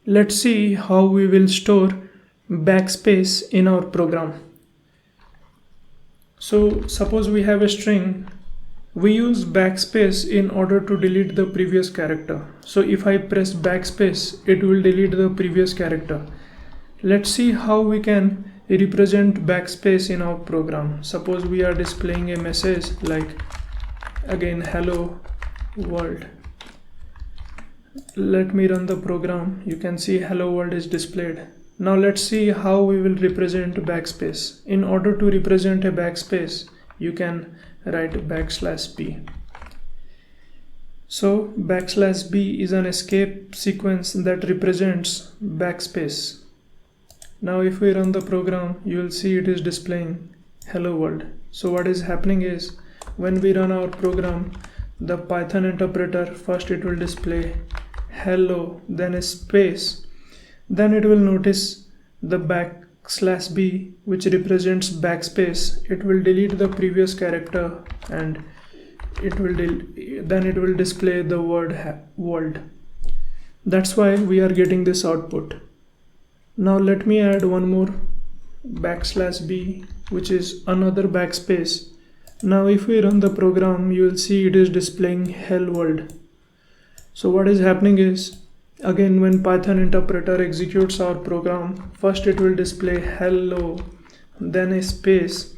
Let's see how we will store backspace in our program. So suppose we have a string. We use backspace in order to delete the previous character. So if I press backspace, it will delete the previous character. Let's see how we can represent backspace in our program. Suppose we are displaying a message like, again, hello world. Let me run the program. You can see hello world is displayed. Now let's see how we will represent backspace. In order to represent a backspace, you can write \b. So \b is an escape sequence that represents backspace. Now if we run the program, you will see it is displaying hello world. So what is happening is, when we run our program, the Python interpreter, first it will display hello, then a space, then it will notice the \b, which represents backspace. It will delete the previous character and then it will display the word world. That's why we are getting this output. Now let me add one more \b, which is another backspace. Now if we run the program, you will see it is displaying hello world. So what is happening is, again, when Python interpreter executes our program, first it will display hello, then a space,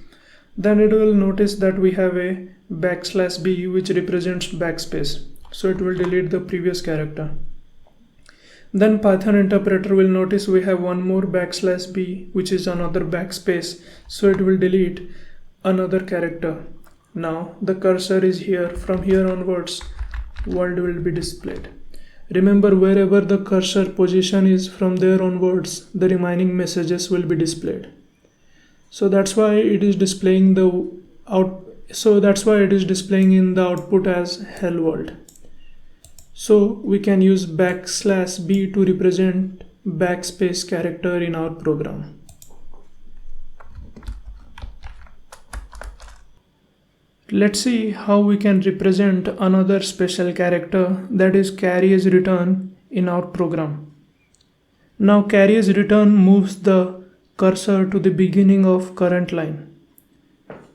then it will notice that we have a \b, which represents backspace. So it will delete the previous character. Then Python interpreter will notice we have one more \b, which is another backspace. So it will delete another character. Now the cursor is here. From here onwards, world will be displayed. Remember, wherever the cursor position is, from there onwards, the remaining messages will be displayed. So that's why it is displaying in the output as hello world. So we can use \b to represent backspace character in our program. Let's see how we can represent another special character, that is carry as return, in our program. Now carry as return moves the cursor to the beginning of current line.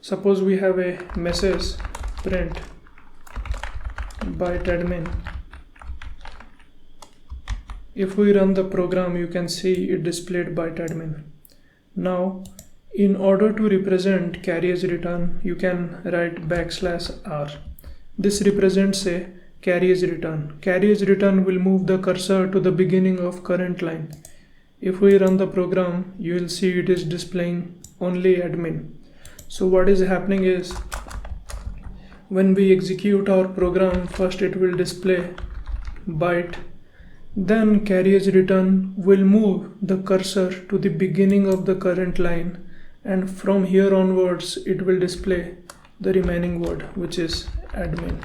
Suppose we have a message print ByteAdmin. If we run the program, you can see it displayed ByteAdmin. Now in order to represent carry as return, you can write \r. This represents a carry as return. Carry as return will move the cursor to the beginning of current line. If we run the program, you will see it is displaying only admin. So what is happening is, when we execute our program, first it will display byte, then carry as return will move the cursor to the beginning of the current line, and from here onwards it will display the remaining word, which is admin.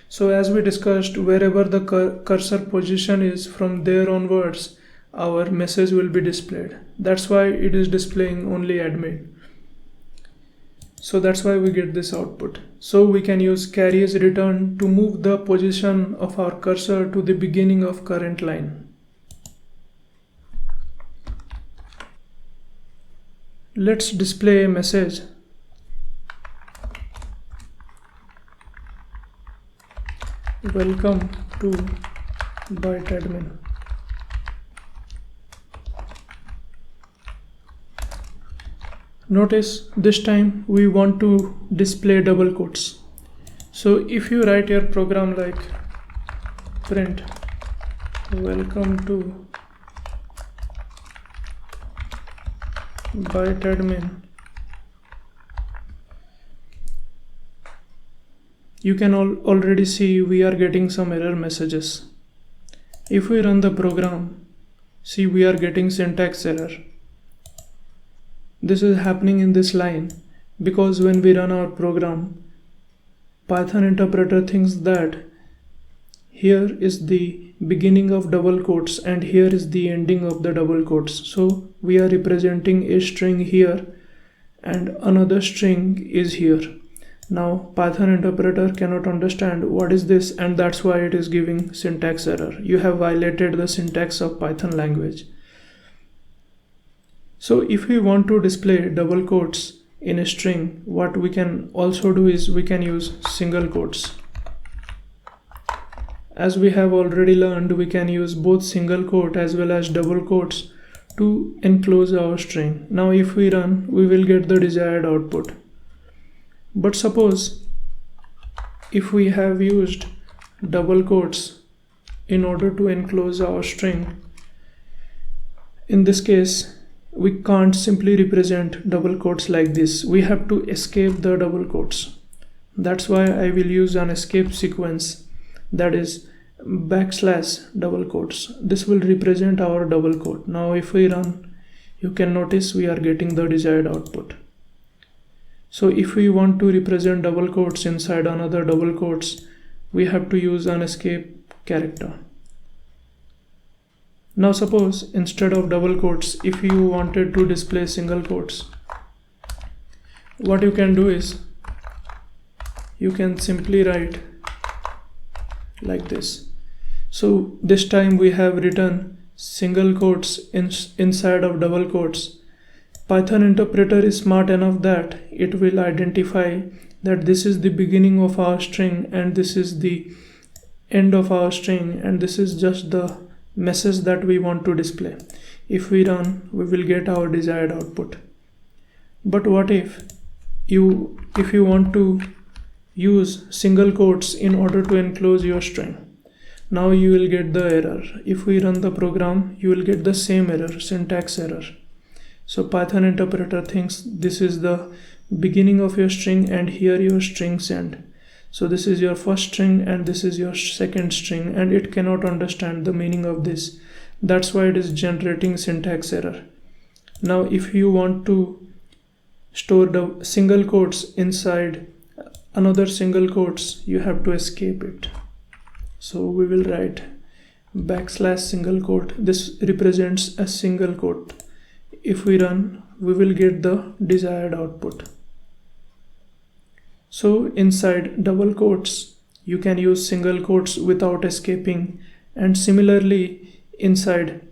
So as we discussed, wherever the cursor position is, from there onwards our message will be displayed. That's why it is displaying only admin. So that's why we get this output. So we can use carry as return to move the position of our cursor to the beginning of current line. Let's display a message. Welcome to ByteAdmin. Notice this time we want to display double quotes. So if you write your program like print welcome to ByteAdmin, you can already see we are getting some error messages. If we run the program, see we are getting syntax error. This is happening in this line because when we run our program, Python interpreter thinks that here is the beginning of double quotes and here is the ending of the double quotes. So we are representing a string here and another string is here. Now Python interpreter cannot understand what is this, and that's why it is giving syntax error. You have violated the syntax of Python language. So if we want to display double quotes in a string, what we can also do is we can use single quotes. As we have already learned, we can use both single quote as well as double quotes to enclose our string. Now if we run, we will get the desired output. But suppose if we have used double quotes in order to enclose our string, in this case we can't simply represent double quotes like this. We have to escape the double quotes. That's why I will use an escape sequence, that is backslash double quotes. This will represent our double quote. Now if we run, you can notice we are getting the desired output. So if we want to represent double quotes inside another double quotes, we have to use an escape character. Now suppose instead of double quotes, if you wanted to display single quotes, what you can do is you can simply write like this. So this time we have written single quotes inside of double quotes. Python interpreter is smart enough that it will identify that this is the beginning of our string and this is the end of our string, and this is just the message that we want to display. If we run, we will get our desired output. But what if you want to use single quotes in order to enclose your string? Now you will get the error. If we run the program, you will get the same error, syntax error. So Python interpreter thinks this is the beginning of your string and here your strings end. So this is your first string and this is your second string, and it cannot understand the meaning of this. That's why it is generating syntax error. Now if you want to store the single quotes inside another single quotes, you have to escape it. So we will write backslash single quote. This represents a single quote. If we run, we will get the desired output. So inside double quotes, you can use single quotes without escaping, and similarly inside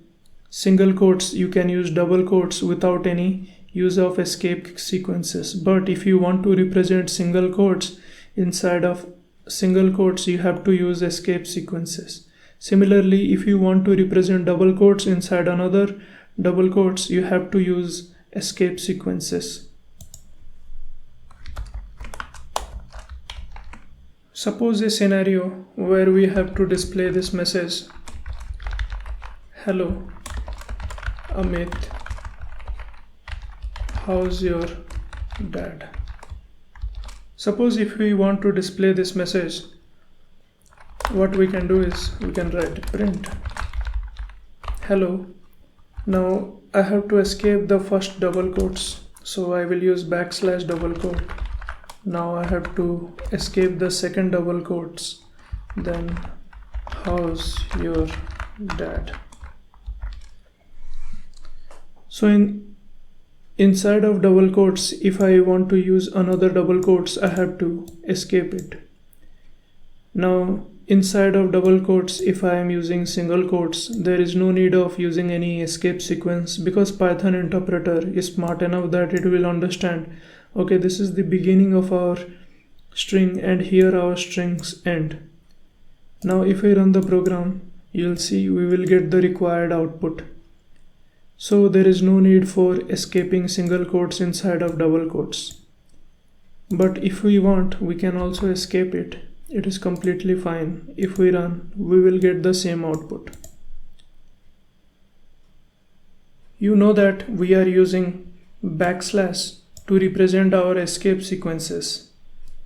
single quotes you can use double quotes without any use of escape sequences. But if you want to represent single quotes inside of single quotes, you have to use escape sequences. Similarly, if you want to represent double quotes inside another double quotes, you have to use escape sequences. Suppose a scenario where we have to display this message, hello Amit, how's your dad? Suppose if we want to display this message, what we can do is we can write print hello. Now I have to escape the first double quotes, so I will use backslash double quote. Now I have to escape the second double quotes, then how's your dad? So inside of double quotes, if I want to use another double quotes, I have to escape it. Now inside of double quotes, if I am using single quotes, there is no need of using any escape sequence, because Python interpreter is smart enough that it will understand, okay, this is the beginning of our string and here our strings end. Now if I run the program, you'll see we will get the required output. So there is no need for escaping single quotes inside of double quotes. But if we want, we can also escape it. It is completely fine. If we run, we will get the same output. You know that we are using backslash to represent our escape sequences.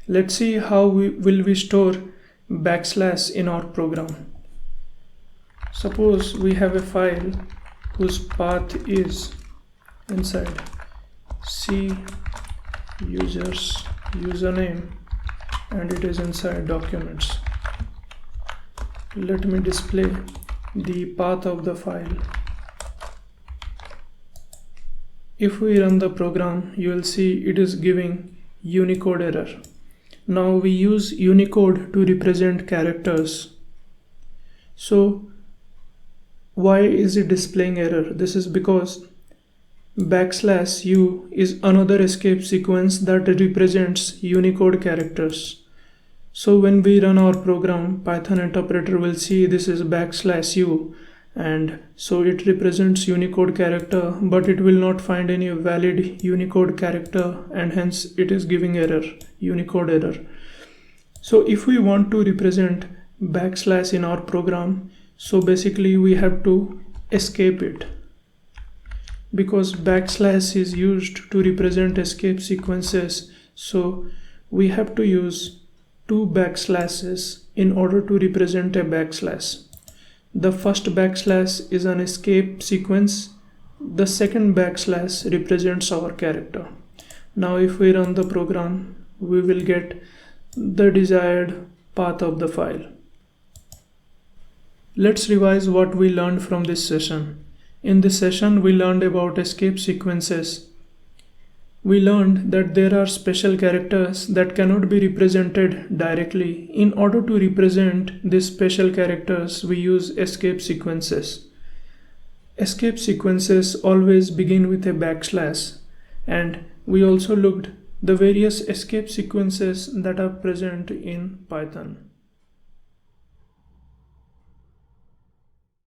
Let's see how will we store backslash in our program. Suppose we have a file whose path is inside C users username and it is inside documents. Let me display the path of the file. If we run the program, you will see it is giving Unicode error. Now we use Unicode to represent characters. So why is it displaying error? This is because \u is another escape sequence that represents Unicode characters. So when we run our program, Python interpreter will see this is \u, and so it represents Unicode character, but it will not find any valid Unicode character, and hence it is giving error, Unicode error. So if we want to represent \, in our program, so basically we have to escape it, because \, is used to represent escape sequences. So we have to use 2 backslashes in order to represent a \. The first \/ is an escape sequence. The second \/ represents our character. Now if we run the program, we will get the desired path of the file. Let's revise what we learned from this session. In this session, we learned about escape sequences. We learned that there are special characters that cannot be represented directly. In order to represent these special characters, we use escape sequences. Escape sequences always begin with a \, and we also looked the various escape sequences that are present in Python.